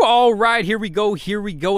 All right, here we go.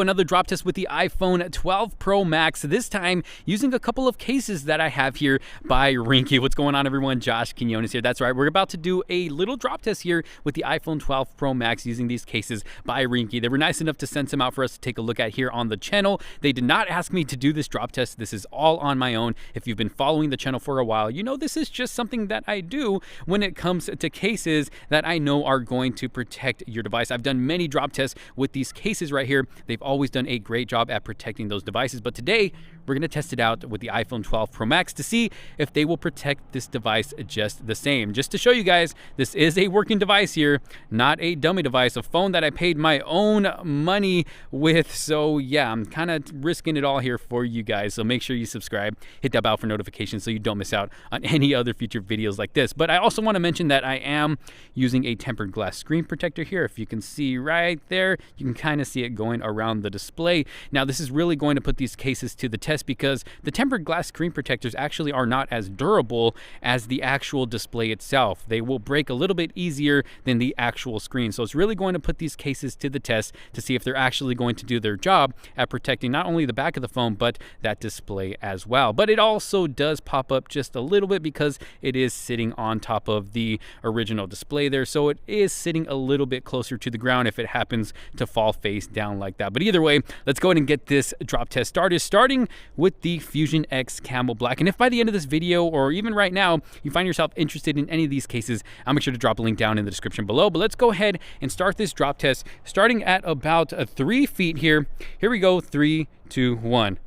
Another drop test with the iPhone 12 Pro Max, this time using a couple of cases that I have here by Ringke. What's going on, everyone? Josh Quinones here. That's right, we're about to do a little drop test here with the iPhone 12 Pro Max using these cases by Ringke. They were nice enough to send some out for us to take a look at here on the channel. They did not ask me to do this drop test. This is all on my own. If you've been following the channel for a while, you know this is just something that I do when it comes to cases that I know are going to protect your device. I've done many drop tests with these cases right here. They've always done a great job at protecting those devices, but today we're going to test it out with the iPhone 12 Pro Max to see if they will protect this device just the same. Just to show you guys, this is a working device here, not a dummy device, a phone that I paid my own money with. So yeah, I'm kind of risking it all here for you guys. So make sure you subscribe, hit that bell for notifications so you don't miss out on any other future videos like this. But I also want to mention that I am using a tempered glass screen protector here. If you can see right there, you can kind of see it going around the display. Now this is really going to put these cases to the test because the tempered glass screen protectors actually are not as durable as the actual display itself. They will break a little bit easier than the actual screen. So it's really going to put these cases to the test to see if they're actually going to do their job at protecting not only the back of the phone, but that display as well. But it also does pop up just a little bit because it is sitting on top of the original display there. So it is sitting a little bit closer to the ground if it happens to fall face down like that. But either way, let's go ahead and get this drop test started, starting with the Fusion X Camel Black. And if by the end of this video, or even right now, you find yourself interested in any of these cases, I'll make sure to drop a link down in the description below. But let's go ahead and start this drop test, starting at about 3 feet here. Here we go, 3, 2, 1.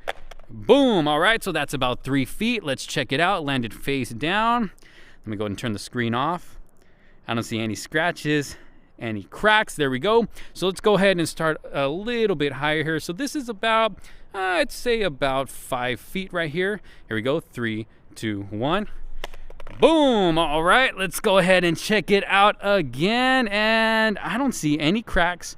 Boom. All right, so that's about 3 feet. Let's check it out. Landed face down. Let me go ahead and turn the screen off. I don't see any scratches, any cracks. There we go. So let's go ahead and start a little bit higher here. So this is about, I'd say about 5 feet right here. Here we go, 3, 2, 1. Boom. All right, let's go ahead and check it out again. And I don't see any cracks,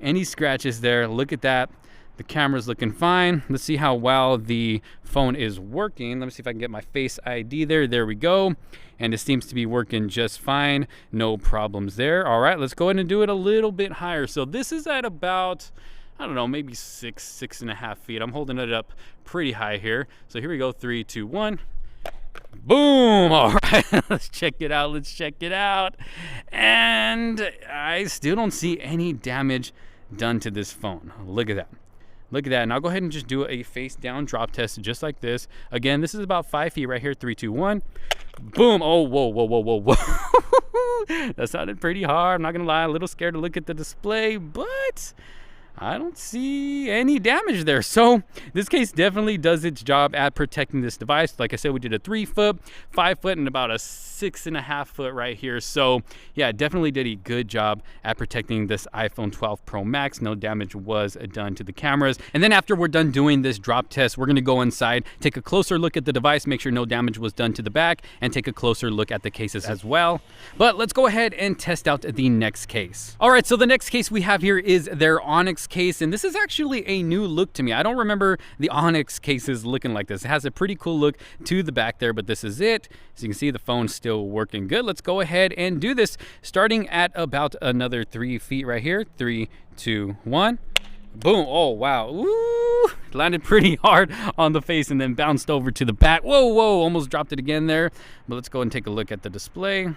any scratches there. Look at that. The camera's looking fine. Let's see how well the phone is working. Let me see if I can get my Face ID there. There we go. And it seems to be working just fine. No problems there. All right, let's go ahead and do it a little bit higher. So this is at about, I don't know, maybe 6.5 feet. I'm holding it up pretty high here. So here we go, 3, 2, 1. Boom. All right, let's check it out. Let's check it out. And I still don't see any damage done to this phone. Look at that. Look at that. And I'll go ahead and just do a face down drop test just like this. Again, this is about 5 feet right here. 3, 2, 1. Boom. Oh, whoa. That sounded pretty hard. I'm not going to lie. A little scared to look at the display, but I don't see any damage there. So this case definitely does its job at protecting this device. Like I said, we did a 3 foot, 5 foot, and about a 6.5 foot right here. So yeah, definitely did a good job at protecting this iPhone 12 Pro Max. No damage was done to the cameras. And then after we're done doing this drop test, we're gonna go inside, take a closer look at the device, make sure no damage was done to the back, and take a closer look at the cases as well. But let's go ahead and test out the next case. All right, so the next case we have here is their Onyx case, and this is actually a new look to me. I don't remember the Onyx cases looking like this. It has a pretty cool look to the back there, but this is it. As you can see, the phone's still working good. Let's go ahead and do this, starting at about another 3 feet right here. 3, 2, 1. Boom. Oh wow. Ooh, landed pretty hard on the face and then bounced over to the back. Whoa, almost dropped it again there. But let's go and take a look at the display.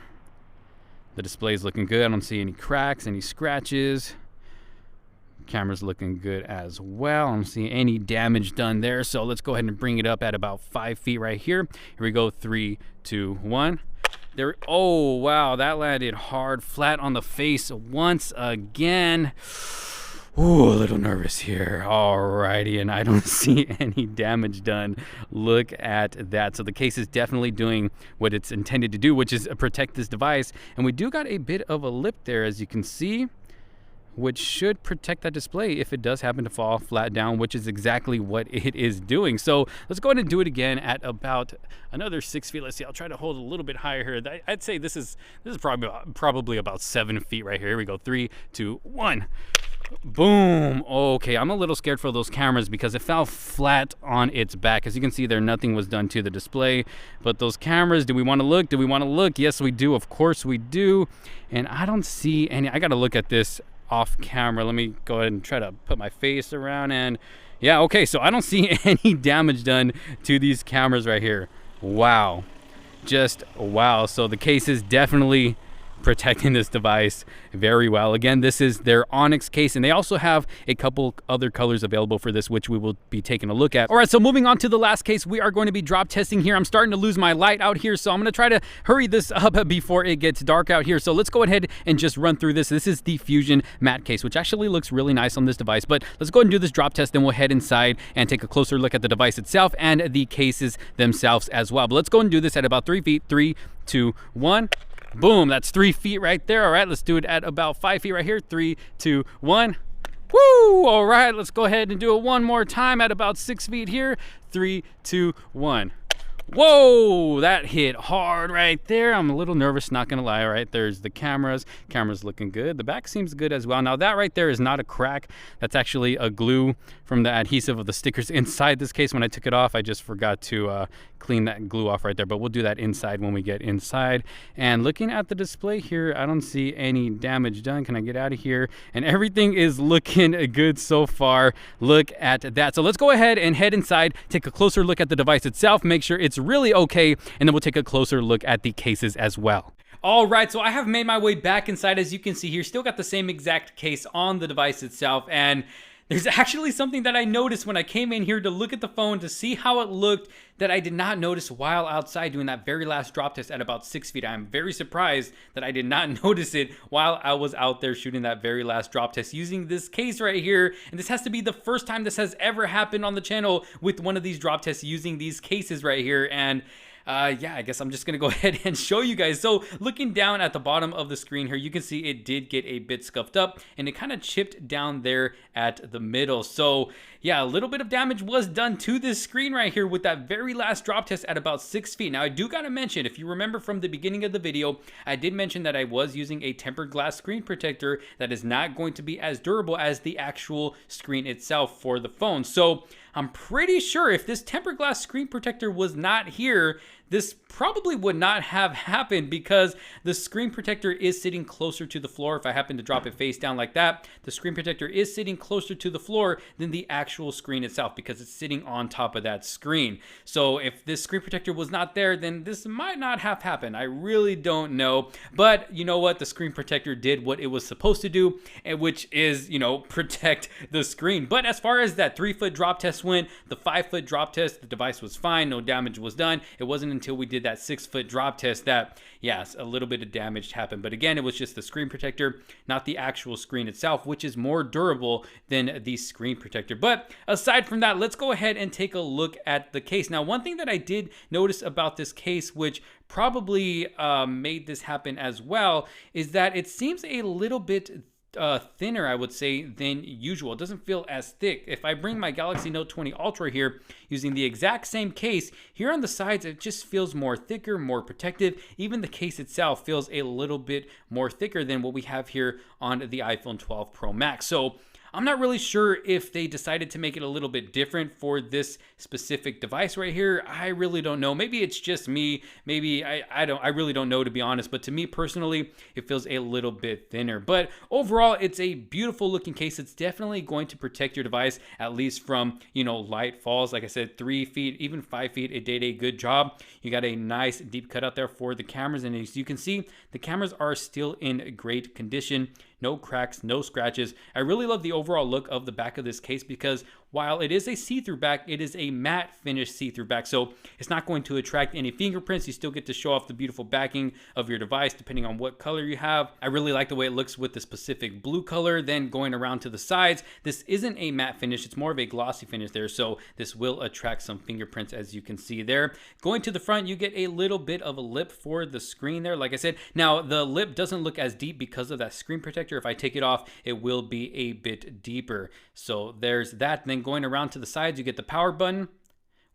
The display is looking good. I don't see any cracks, any scratches. Camera's looking good as well. I don't see any damage done there. So let's go ahead and bring it up at about 5 feet right here. Here we go, 3, 2, 1. There. Oh wow, that landed hard, flat on the face once again. Ooh, a little nervous here. Alrighty, and I don't see any damage done. Look at that. So the case is definitely doing what it's intended to do, which is protect this device. And we do got a bit of a lip there, as you can see, which should protect that display if it does happen to fall flat down, which is exactly what it is doing. So let's go ahead and do it again at about another 6 feet. Let's see, I'll try to hold a little bit higher here. I'd say this is probably about 7 feet right here. Here we go, 3, 2, 1. Boom. Okay, I'm a little scared for those cameras because it fell flat on its back. As you can see there, nothing was done to the display. But those cameras, do we want to look? Do we want to look? Yes, we do. Of course we do. And I don't see any. I got to look at this off camera. Let me go ahead and try to put my face around, and yeah, okay, so I don't see any damage done to these cameras right here. Wow, just wow. So the case is definitely protecting this device very well. Again, this is their Onyx case, and they also have a couple other colors available for this, which we will be taking a look at. All right, so moving on to the last case, we are going to be drop testing here. I'm starting to lose my light out here, so I'm going to try to hurry this up before it gets dark out here. So let's go ahead and just run through this. This is the Fusion matte case, which actually looks really nice on this device, but let's go ahead and do this drop test, then we'll head inside and take a closer look at the device itself and the cases themselves as well. But let's go and do this at about 3 feet. 3, 2, 1. Boom, that's 3 feet right there. All right, let's do it at about 5 feet right here. 3, 2, 1. Woo! All right, let's go ahead and do it one more time at about 6 feet here. 3, 2, 1. Whoa, that hit hard right there. I'm a little nervous, not gonna lie. All right, there's the cameras. Camera's looking good. The back seems good as well. Now that right there is not a crack. That's actually a glue from the adhesive of the stickers inside this case. When I took it off, I just forgot to clean that glue off right there, but we'll do that inside when we get inside. And looking at the display here, I don't see any damage done. Can I get out of here? And everything is looking good so far. Look at that. So let's go ahead and head inside, take a closer look at the device itself, make sure it's really okay, and then we'll take a closer look at the cases as well. All right, so I have made my way back inside. As you can see here, still got the same exact case on the device itself, and there's actually something that I noticed when I came in here to look at the phone to see how it looked that I did not notice while outside doing that very last drop test at about 6 feet. I'm very surprised that I did not notice it while I was out there shooting that very last drop test using this case right here. And this has to be the first time this has ever happened on the channel with one of these drop tests using these cases right here. And yeah, I guess I'm just gonna go ahead and show you guys. So looking down at the bottom of the screen here, you can see it did get a bit scuffed up and it kind of chipped down there at the middle. So yeah, a little bit of damage was done to this screen right here with that very last drop test at about 6 feet. Now I do gotta mention, if you remember from the beginning of the video, I did mention that I was using a tempered glass screen protector that is not going to be as durable as the actual screen itself for the phone. So I'm pretty sure if this tempered glass screen protector was not here, this probably would not have happened because the screen protector is sitting closer to the floor. If I happen to drop it face down like that, the screen protector is sitting closer to the floor than the actual screen itself because it's sitting on top of that screen. So if this screen protector was not there, then this might not have happened. I really don't know. But you know what? The screen protector did what it was supposed to do, which is, you know, protect the screen. But as far as that 3-foot drop test went, the 5-foot drop test, the device was fine. No damage was done. It wasn't until we did that 6-foot drop test that, yes, a little bit of damage happened. But again, it was just the screen protector, not the actual screen itself, which is more durable than the screen protector. But aside from that, let's go ahead and take a look at the case. Now, one thing that I did notice about this case, which probably made this happen as well, is that it seems a little bit thinner, I would say, than usual. It doesn't feel as thick. If I bring my Galaxy Note 20 Ultra here using the exact same case, here on the sides it just feels more thicker, more protective. Even the case itself feels a little bit more thicker than what we have here on the iPhone 12 Pro Max. So I'm not really sure if they decided to make it a little bit different for this specific device right here. I really don't know. Maybe it's just me. Maybe I really don't know, to be honest. But to me personally, it feels a little bit thinner. But overall, it's a beautiful looking case. It's definitely going to protect your device, at least from, you know, light falls. Like I said, 3 feet, even 5 feet, it did a good job. You got a nice deep cutout there for the cameras. And as you can see, the cameras are still in great condition. No cracks, no scratches. I really love the overall look of the back of this case because while it is a see-through back, it is a matte finish see-through back. So it's not going to attract any fingerprints. You still get to show off the beautiful backing of your device depending on what color you have. I really like the way it looks with the specific blue color. Then going around to the sides, this isn't a matte finish. It's more of a glossy finish there. So this will attract some fingerprints, as you can see there. Going to the front, you get a little bit of a lip for the screen there. Like I said, now the lip doesn't look as deep because of that screen protector. If I take it off, it will be a bit deeper. So there's that. Then going around to the sides, you get the power button,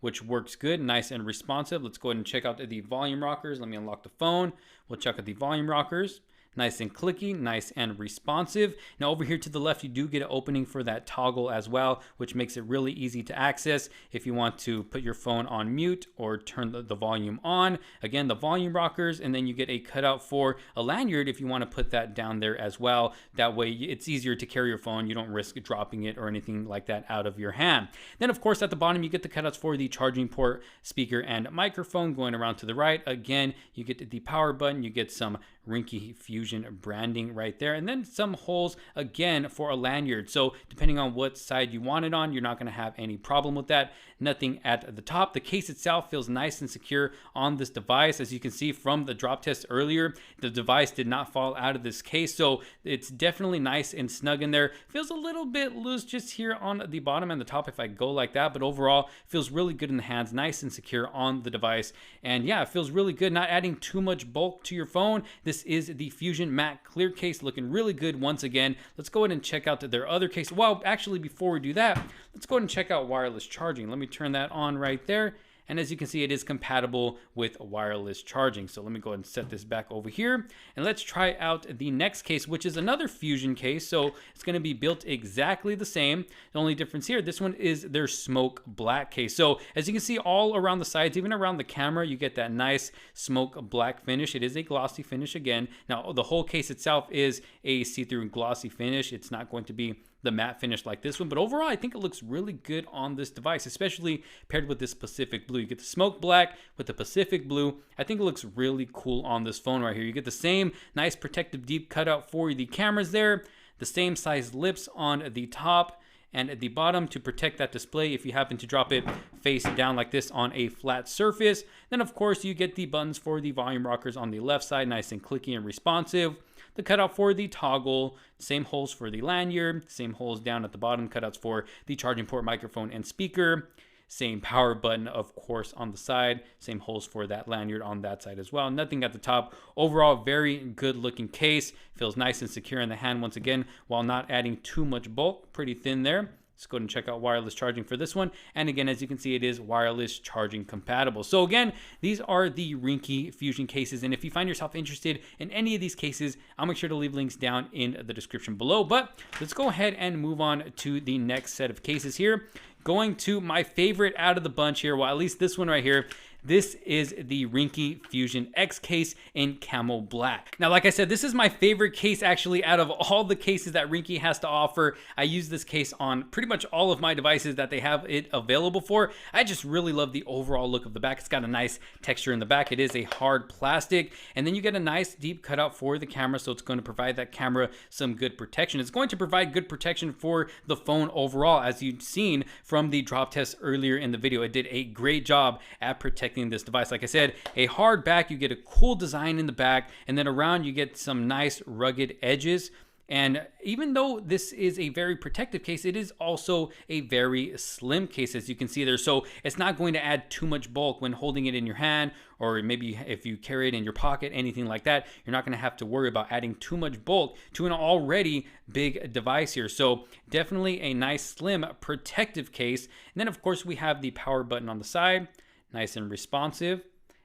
which works good, nice and responsive. Let's go ahead and check out the volume rockers. Let me unlock the phone. We'll check out the volume rockers. Nice and clicky, nice and responsive. Now over here to the left, you do get an opening for that toggle as well, which makes it really easy to access if you want to put your phone on mute or turn the volume on. Again, the volume rockers, and then you get a cutout for a lanyard if you want to put that down there as well. That way it's easier to carry your phone. You don't risk dropping it or anything like that out of your hand. Then of course at the bottom, you get the cutouts for the charging port, speaker, and microphone. Going around to the right, again, you get the power button, you get some Ringke Fusion branding right there, and then some holes again for a lanyard. So depending on what side you want it on, you're not going to have any problem with that. Nothing at the top. The case itself feels nice and secure on this device. As you can see from the drop test earlier, the device did not fall out of this case, so it's definitely nice and snug in there. Feels a little bit loose just here on the bottom and the top if I go like that, but overall feels really good in the hands, nice and secure on the device. And yeah, it feels really good, not adding too much bulk to your phone. This is the Fusion Matte Clear case, looking really good once again. Let's go ahead and check out their other case. Well, actually, before we do that, let's go ahead and check out wireless charging. Let me turn that on right there. And as you can see, it is compatible with wireless charging. So let me go ahead and set this back over here. And let's try out the next case, which is another Fusion case. So it's going to be built exactly the same. The only difference here, this one is their smoke black case. So as you can see, all around the sides, even around the camera, you get that nice smoke black finish. It is a glossy finish again. Now, the whole case itself is a see-through glossy finish. It's not going to be the matte finish like this one, but overall I think it looks really good on this device, especially paired with this Pacific blue. You get the smoke black with the Pacific blue. I think it looks really cool on this phone right here. You get the same nice protective deep cutout for the cameras there, the same size lips on the top and at the bottom to protect that display if you happen to drop it face down like this on a flat surface. Then of course you get the buttons for the volume rockers on the left side, nice and clicky and responsive. The cutout for the toggle, same holes for the lanyard, same holes down at the bottom, cutouts for the charging port, microphone, and speaker. Same power button, of course, on the side. Same holes for that lanyard on that side as well. Nothing at the top. Overall, very good looking case. Feels nice and secure in the hand once again, while not adding too much bulk. Pretty thin there. Let's go ahead and check out wireless charging for this one. And again, as you can see, it is wireless charging compatible. So again, these are the Ringke Fusion cases. And if you find yourself interested in any of these cases, I'll make sure to leave links down in the description below. But let's go ahead and move on to the next set of cases here. Going to my favorite out of the bunch here, well, at least this one right here. This is the Ringke Fusion X case in camel black. Now, like I said, this is my favorite case actually out of all the cases that Ringke has to offer. I use this case on pretty much all of my devices that they have it available for. I just really love the overall look of the back. It's got a nice texture in the back. It is a hard plastic, and then you get a nice deep cutout for the camera, so it's going to provide that camera some good protection. It's going to provide good protection for the phone overall, as you've seen from the drop test earlier in the video. It did a great job at protecting this device. Like I said, a hard back, you get a cool design in the back, and then around you get some nice rugged edges. And even though this is a very protective case, it is also a very slim case, as you can see there. So it's not going to add too much bulk when holding it in your hand, or maybe if you carry it in your pocket, anything like that. You're not going to have to worry about adding too much bulk to an already big device here. So definitely a nice slim protective case. And then of course we have the power button on the side, nice and responsive.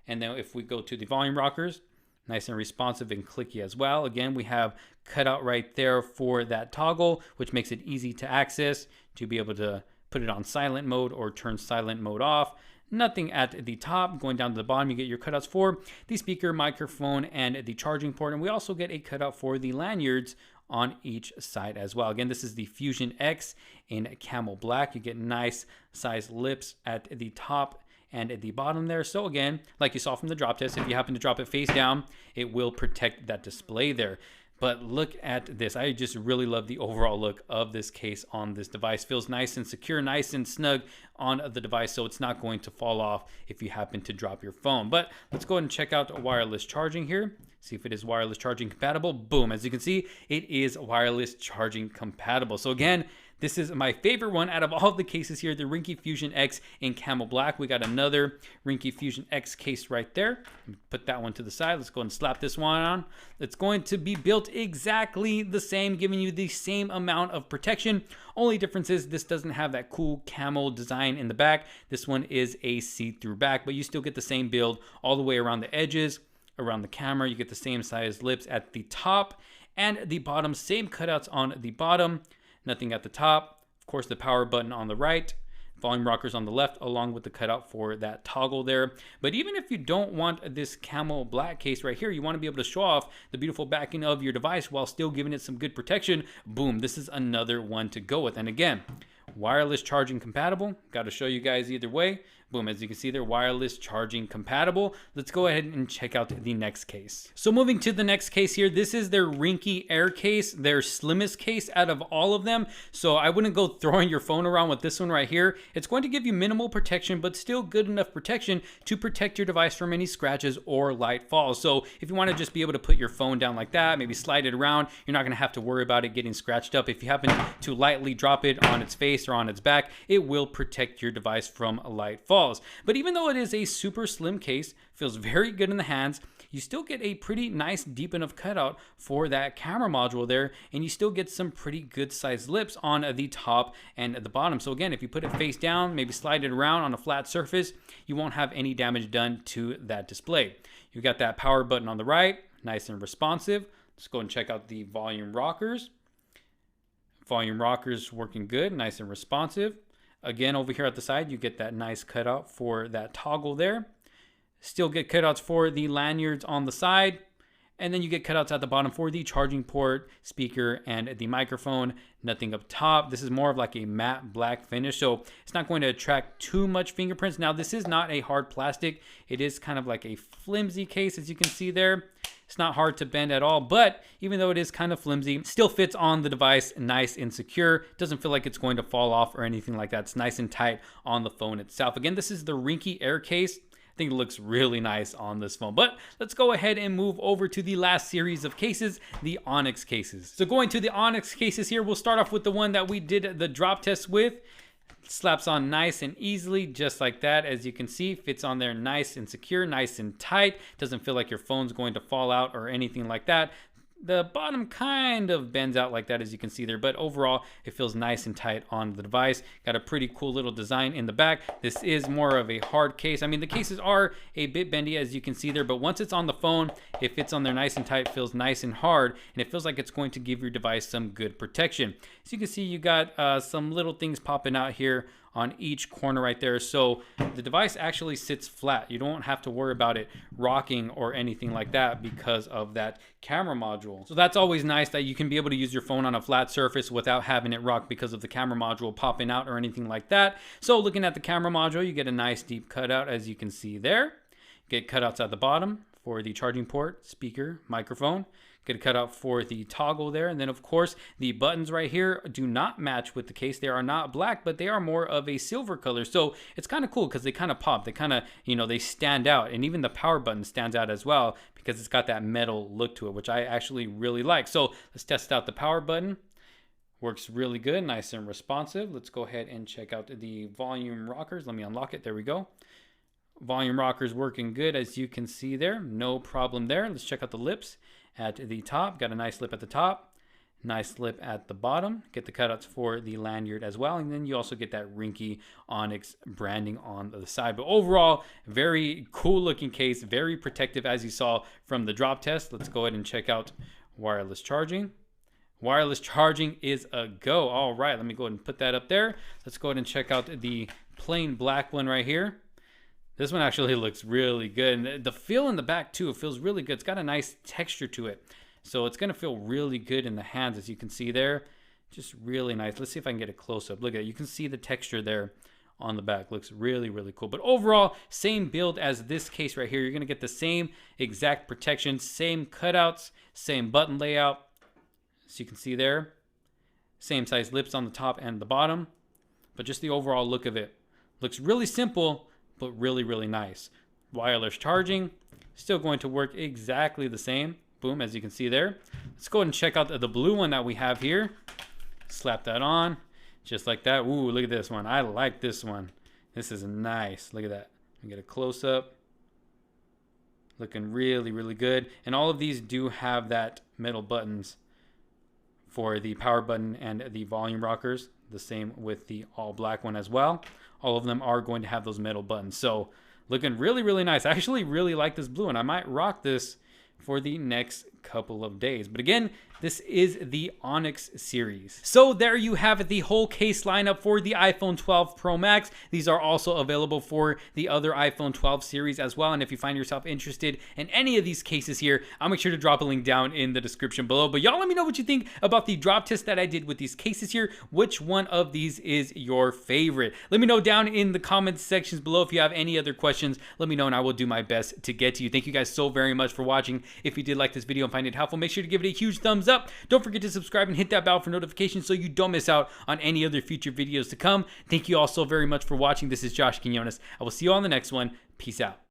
And then if we go to the volume rockers, nice and responsive and clicky as well. Again, we have cutout right there for that toggle, which makes it easy to access to be able to put it on silent mode or turn silent mode off. Nothing at the top. Going down to the bottom, you get your cutouts for the speaker, microphone, and the charging port. And we also get a cutout for the lanyards on each side as well. Again, this is the Fusion X in camel black. You get nice size lips at the top and at the bottom there. So again, like you saw from the drop test, if you happen to drop it face down, it will protect that display there. But look at this. I just really love the overall look of this case on this device. Feels nice and secure, nice and snug on the device, so it's not going to fall off if you happen to drop your phone. But let's go ahead and check out wireless charging here. See if it is wireless charging compatible. Boom, as you can see, it is wireless charging compatible. So again, this is my favorite one out of all of the cases here, the Ringke Fusion X in camel black. We got another Ringke Fusion X case right there. Put that one to the side. Let's go ahead and slap this one on. It's going to be built exactly the same, giving you the same amount of protection. Only difference is this doesn't have that cool camel design in the back. This one is a see-through back, but you still get the same build all the way around the edges, around the camera. You get the same size lips at the top and the bottom, same cutouts on the bottom, nothing at the top. Of course, the power button on the right, volume rockers on the left, along with the cutout for that toggle there. But even if you don't want this camel black case right here, you want to be able to show off the beautiful backing of your device while still giving it some good protection, boom, this is another one to go with. And again, wireless charging compatible. Got to show you guys either way. Boom, as you can see, they're wireless charging compatible. Let's go ahead and check out the next case. So moving to the next case here, this is their Ringke Air case, their slimmest case out of all of them. So I wouldn't go throwing your phone around with this one right here. It's going to give you minimal protection, but still good enough protection to protect your device from any scratches or light falls. So if you want to just be able to put your phone down like that, maybe slide it around, you're not going to have to worry about it getting scratched up. If you happen to lightly drop it on its face or on its back, it will protect your device from light falls. But even though it is a super slim case, feels very good in the hands, you still get a pretty nice deep enough cutout for that camera module there, and you still get some pretty good sized lips on the top and the bottom. So again, if you put it face down, maybe slide it around on a flat surface, you won't have any damage done to that display. You got that power button on the right, nice and responsive. Let's go and check out the volume rockers. Volume rockers working good, nice and responsive. Again, over here at the side, you get that nice cutout for that toggle there. Still get cutouts for the lanyards on the side. And then you get cutouts at the bottom for the charging port, speaker, and the microphone. Nothing up top. This is more of like a matte black finish, so it's not going to attract too much fingerprints. Now, this is not a hard plastic. It is kind of like a flimsy case, as you can see there. It's not hard to bend at all, but even though it is kind of flimsy, it still fits on the device nice and secure. Doesn't feel like it's going to fall off or anything like that. It's nice and tight on the phone itself. Again, this is the Ringke Air case. I think it looks really nice on this phone. But let's go ahead and move over to the last series of cases, the Onyx cases. So going to the Onyx cases here, we'll start off with the one that we did the drop test with. Slaps on nice and easily, just like that. As you can see, fits on there nice and secure, nice and tight. Doesn't feel like your phone's going to fall out or anything like that. The bottom kind of bends out like that, as you can see there, but overall it feels nice and tight on the device. Got a pretty cool little design in the back. This is more of a hard case. I mean, the cases are a bit bendy, as you can see there, but once it's on the phone, it fits on there nice and tight, feels nice and hard, and it feels like it's going to give your device some good protection. As you can see, you got some little things popping out here on each corner right there. So the device actually sits flat. You don't have to worry about it rocking or anything like that because of that camera module. So that's always nice, that you can be able to use your phone on a flat surface without having it rock because of the camera module popping out or anything like that. So looking at the camera module, you get a nice deep cutout, as you can see there. Get cutouts at the bottom for the charging port, speaker, microphone. Get a cutout for the toggle there. And then of course, the buttons right here do not match with the case. They are not black, but they are more of a silver color. So it's kind of cool because they kind of pop. They kind of, they stand out. And even the power button stands out as well because it's got that metal look to it, which I actually really like. So let's test out the power button. Works really good, nice and responsive. Let's go ahead and check out the volume rockers. Let me unlock it. There we go. Volume rockers working good, as you can see there. No problem there. Let's check out the lips at the top. Got a nice lip at the top, nice lip at the bottom. Get the cutouts for the lanyard as well, and then you also get that Ringke Onyx branding on the side. But overall, very cool looking case, very protective, as you saw from the drop test. Let's go ahead and check out wireless charging. Wireless charging is a go. All right, let me go ahead and put that up there. Let's go ahead and check out the plain black one right here. This one actually looks really good. And the feel in the back too, it feels really good. It's got a nice texture to it. So it's gonna feel really good in the hands, as you can see there. Just really nice. Let's see if I can get a close up. Look at it, you can see the texture there on the back. Looks really, really cool. But overall, same build as this case right here. You're gonna get the same exact protection, same cutouts, same button layout. As you can see there, same size lips on the top and the bottom. But just the overall look of it. Looks really simple, but really, really nice. Wireless charging, still going to work exactly the same. Boom, as you can see there. Let's go ahead and check out the blue one that we have here. Slap that on, just like that. Ooh, look at this one. I like this one. This is nice. Look at that. Let me get a close up. Looking really, really good. And all of these do have that metal buttons for the power button and the volume rockers. The same with the all black one as well. All of them are going to have those metal buttons. So looking really, really nice. I actually really like this blue, and I might rock this for the next couple of days. But again, this is the Onyx series. So there you have it, the whole case lineup for the iPhone 12 Pro Max. These are also available for the other iPhone 12 series as well. And if you find yourself interested in any of these cases here, I'll make sure to drop a link down in the description below. But y'all let me know what you think about the drop test that I did with these cases here. Which one of these is your favorite? Let me know down in the comments sections below. If you have any other questions, let me know and I will do my best to get to you. Thank you guys so very much for watching. If you did like this video and find it helpful, make sure to give it a huge thumbs up. Don't forget to subscribe and hit that bell for notifications so you don't miss out on any other future videos to come. Thank you all so very much for watching. This is Josh Quinones. I will see you on the next one. Peace out.